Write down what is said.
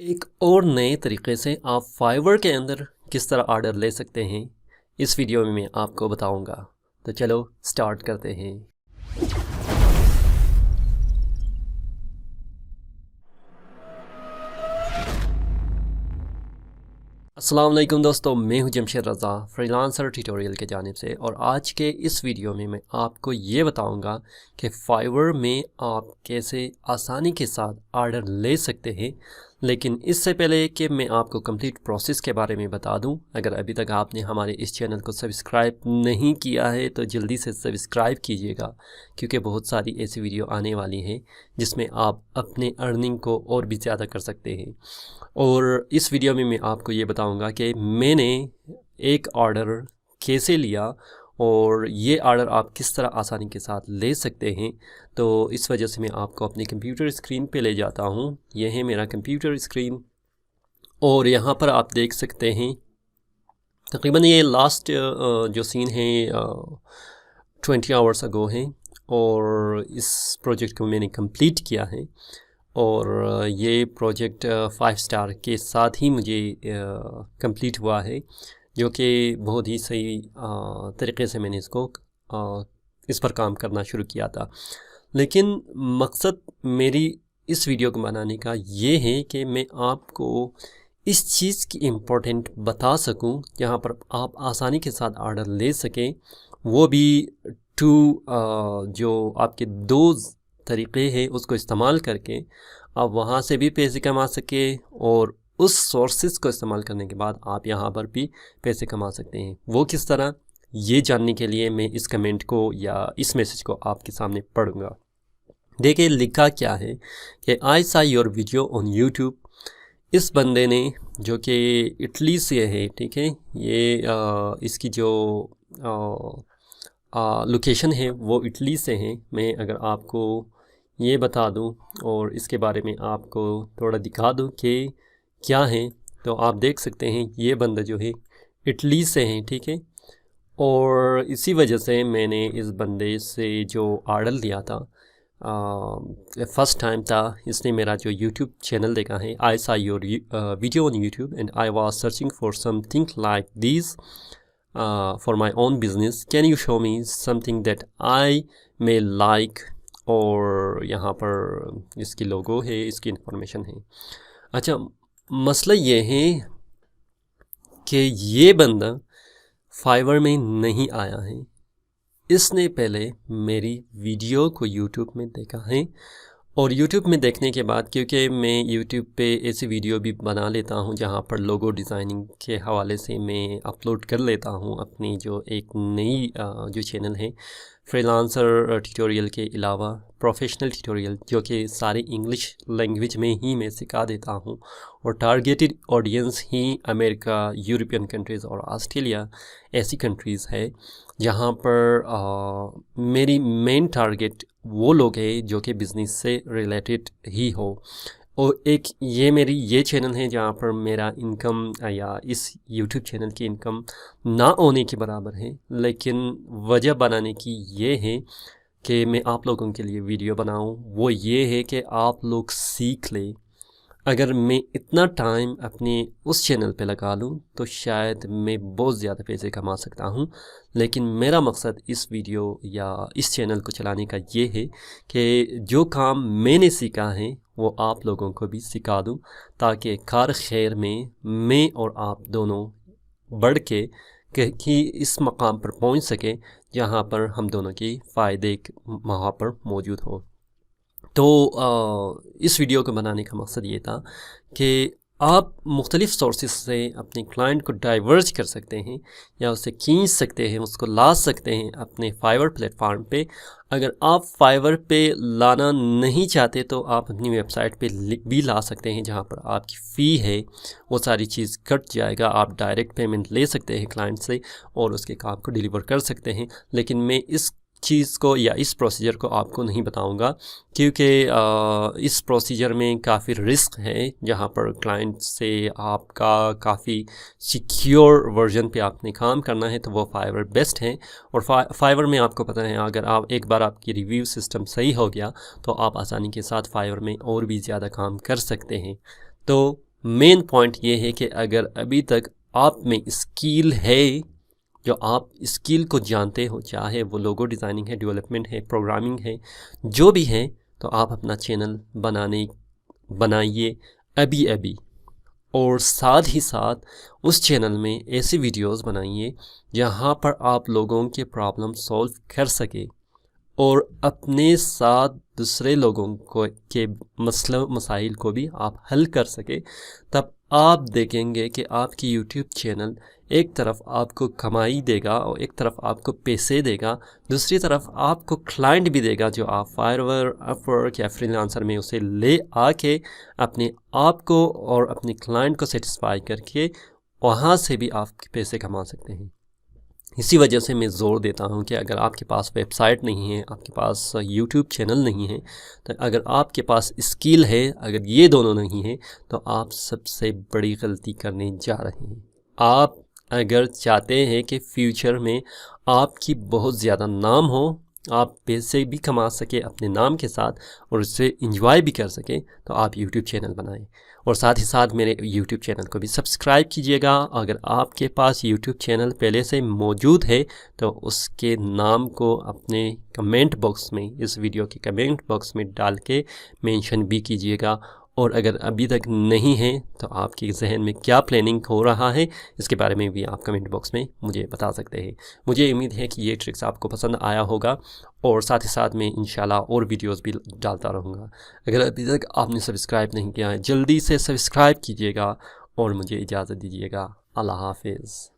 एक और नए तरीके से आप फाइवर के अंदर किस तरह ऑर्डर ले सकते हैं, इस वीडियो में मैं आपको बताऊंगा। तो चलो स्टार्ट करते हैं। अस्सलाम वालेकुम दोस्तों, मैं हूं जमशेद रज़ा फ्रीलांसर ट्यूटोरियल के जानिब से, और आज के इस वीडियो में मैं आपको ये बताऊंगा कि फाइवर में आप कैसे आसानी के साथ ऑर्डर ले सकते हैं। लेकिन इससे पहले कि मैं आपको कंप्लीट प्रोसेस के बारे में बता दूं, अगर अभी तक आपने हमारे इस चैनल को सब्सक्राइब नहीं किया है तो जल्दी से सब्सक्राइब कीजिएगा, क्योंकि बहुत सारी ऐसी वीडियो आने वाली हैं जिसमें आप अपने अर्निंग को और भी ज़्यादा कर सकते हैं। और इस वीडियो में मैं आपको ये बताऊंगा कि मैंने एक ऑर्डर कैसे लिया और ये ऑर्डर आप किस तरह आसानी के साथ ले सकते हैं। तो इस वजह से मैं आपको अपने कंप्यूटर स्क्रीन पे ले जाता हूँ। यह है मेरा कंप्यूटर स्क्रीन, और यहाँ पर आप देख सकते हैं तकरीबन ये लास्ट जो सीन है 20 आवर्स अगो है, और इस प्रोजेक्ट को मैंने कंप्लीट किया है। और ये प्रोजेक्ट 5 स्टार के साथ ही मुझे कंप्लीट हुआ है, जो कि बहुत ही सही तरीके से मैंने इस पर काम करना शुरू किया था। लेकिन मकसद मेरी इस वीडियो को बनाने का ये है कि मैं आपको इस चीज़ की इम्पोर्टेंट बता सकूं, जहां पर आप आसानी के साथ ऑर्डर ले सकें, वो भी जो आपके दो तरीक़े हैं उसको इस्तेमाल करके आप वहाँ से भी पैसे कमा सके, और उस सोर्सेज को इस्तेमाल करने के बाद आप यहाँ पर भी पैसे कमा सकते हैं। वो किस तरह, ये जानने के लिए मैं इस कमेंट को या इस मैसेज को आपके सामने पढ़ूंगा। देखिए लिखा क्या है कि आई सा योर वीडियो ऑन यूट्यूब। इस बंदे ने, जो कि इटली से है, ठीक है, ये इसकी जो लोकेशन है वो इटली से है। मैं अगर आपको ये बता दूं और इसके बारे में आपको थोड़ा दिखा दूं कि क्या है, तो आप देख सकते हैं ये बंदा जो है इटली से है, ठीक है। और इसी वजह से मैंने इस बंदे से जो ऑर्डर लिया था, फर्स्ट टाइम था, इसने मेरा जो यूट्यूब चैनल देखा है, आई सा your video on YouTube and I was searching for something like this for my own business, can you show me something that I may like. और यहाँ पर इसकी लोगो है, इसकी इन्फॉर्मेशन है। अच्छा, मसला ये है कि ये बंदा फाइवर में नहीं आया है, इसने पहले मेरी वीडियो को यूट्यूब में देखा है। और यूट्यूब में देखने के बाद, क्योंकि मैं यूट्यूब पे ऐसी वीडियो भी बना लेता हूँ जहाँ पर लोगो डिज़ाइनिंग के हवाले से मैं अपलोड कर लेता हूँ अपनी जो एक नई जो चैनल है, फ्रीलांसर ट्यूटोरियल के अलावा प्रोफेशनल ट्यूटोरियल, जो कि सारी इंग्लिश लैंग्वेज में ही मैं सिखा देता हूँ। और टारगेटेड ऑडियंस ही अमेरिका, यूरोपियन कंट्रीज़ और ऑस्ट्रेलिया ऐसी कंट्रीज़ है जहाँ पर मेरी मेन टारगेट वो लोग हैं जो कि बिज़नेस से रिलेटेड ही हो। और एक ये मेरी ये चैनल है जहाँ पर मेरा इनकम या इस यूट्यूब चैनल की इनकम ना होने के बराबर है, लेकिन वजह बनाने की ये है कि मैं आप लोगों के लिए वीडियो बनाऊं। वो ये है कि आप लोग सीख लें। अगर मैं इतना टाइम अपने उस चैनल पे लगा लूँ तो शायद मैं बहुत ज़्यादा पैसे कमा सकता हूँ, लेकिन मेरा मकसद इस वीडियो या इस चैनल को चलाने का ये है कि जो काम मैंने सीखा है वो आप लोगों को भी सिखा दूँ, ताकि कार खैर में मैं और आप दोनों बढ़ के कि इस मकाम पर पहुँच सके जहाँ पर हम दोनों के फ़ायदे वहाँ पर मौजूद हो। तो इस वीडियो को बनाने का मकसद ये था कि आप मुख्तलिफ़ सोर्सेस से अपने क्लाइंट को डाइवर्ज कर सकते हैं या उसे खींच सकते हैं, उसको ला सकते हैं अपने फाइवर प्लेटफार्म पे। अगर आप फाइवर पे लाना नहीं चाहते तो आप अपनी वेबसाइट पे भी ला सकते हैं, जहाँ पर आपकी फ़ी है वो सारी चीज़ कट जाएगा। आप डायरेक्ट पेमेंट ले सकते हैं क्लाइंट से और उसके काम को डिलीवर कर सकते हैं। लेकिन मैं इस चीज़ को या इस प्रोसीजर को आपको नहीं बताऊंगा, क्योंकि इस प्रोसीजर में काफ़ी रिस्क है, जहां पर क्लाइंट से आपका काफ़ी सिक्योर वर्जन पे आपने काम करना है, तो वो फाइवर बेस्ट है। और फाइवर में आपको पता है, अगर आप एक बार आपकी रिव्यू सिस्टम सही हो गया तो आप आसानी के साथ फाइवर में और भी ज़्यादा काम कर सकते हैं। तो मेन पॉइंट ये है कि अगर अभी तक आप में स्किल है, जो आप स्किल को जानते हो, चाहे वो लोगो डिज़ाइनिंग है, डेवलपमेंट है, प्रोग्रामिंग है, जो भी है, तो आप अपना चैनल बनाइए अभी। और साथ ही साथ उस चैनल में ऐसी वीडियोस बनाइए जहाँ पर आप लोगों के प्रॉब्लम सॉल्व कर सके और अपने साथ दूसरे लोगों को के मसाइल को भी आप हल कर सके। तब आप देखेंगे कि आपकी यूट्यूब चैनल एक तरफ आपको कमाई देगा और एक तरफ आपको पैसे देगा, दूसरी तरफ आपको क्लाइंट भी देगा, जो आप फाइवर, अपवर्क या फ्रीलांसर में उसे ले आके अपने आप को और अपने क्लाइंट को सेटिस्फाई करके वहाँ से भी आप पैसे कमा सकते हैं। इसी वजह से मैं ज़ोर देता हूँ कि अगर आपके पास वेबसाइट नहीं है, आपके पास यूट्यूब चैनल नहीं है, तो अगर आपके पास स्किल है, अगर ये दोनों नहीं है, तो आप सबसे बड़ी गलती करने जा रहे हैं। आप अगर चाहते हैं कि फ्यूचर में आपकी बहुत ज़्यादा नाम हो, आप पैसे भी कमा सके अपने नाम के साथ और उससे इंजॉय भी कर सके, तो आप यूट्यूब चैनल बनाएं। और साथ ही साथ मेरे यूट्यूब चैनल को भी सब्सक्राइब कीजिएगा। अगर आपके पास यूट्यूब चैनल पहले से मौजूद है तो उसके नाम को अपने कमेंट बॉक्स में, इस वीडियो के कमेंट बॉक्स में डाल के मेंशन भी कीजिएगा। और अगर अभी तक नहीं है तो आपके जहन में क्या प्लानिंग हो रहा है, इसके बारे में भी आप कमेंट बॉक्स में मुझे बता सकते हैं। मुझे उम्मीद है कि ये ट्रिक्स आपको पसंद आया होगा और साथ ही साथ मैं इंशाल्लाह और वीडियोस भी डालता रहूँगा। अगर अभी तक आपने सब्सक्राइब नहीं किया है, जल्दी से सब्सक्राइब कीजिएगा और मुझे इजाज़त दीजिएगा। अल्लाह हाफिज़।